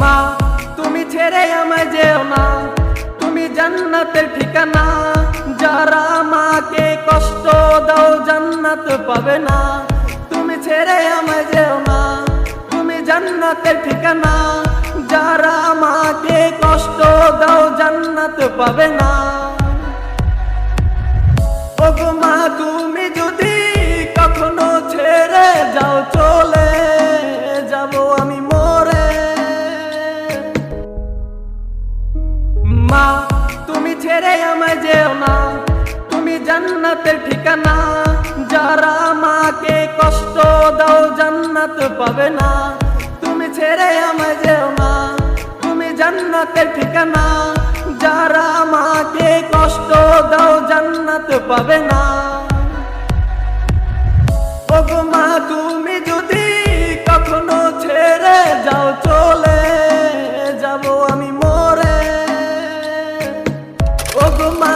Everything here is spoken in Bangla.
মা তুমি ছেড়ে আমায় যেও না, তুমি জান্নাতের ঠিকানা। যারা মাকে কষ্ট দাও জান্নাত পাবে না। তুমি ছেড়ে আমায় যেও না, তুমি জান্নাতের ঠিকানা। যারা মাকে কষ্ট দাও জান্নাত পাবে না। ওগো মা তুমি যদি কখনো ছেড়ে যাও, চলে যাব আমি মরে। মা তুমি ছেড়ে আমায় যেও না, তুমি জান্নাতের ঠিকানা। যারা মাকে কষ্ট দাও জান্নাত পাবে না। তুমি ছেড়ে আমায় যেও না, তুমি জান্নাতের ঠিকানা। যারা মাকে কষ্ট দাও জান্নাত পাবে না। ওগো মা তুমি যদি কখনো ছেড়ে যাও, চলে যাব আমি মরে। ওগো মা।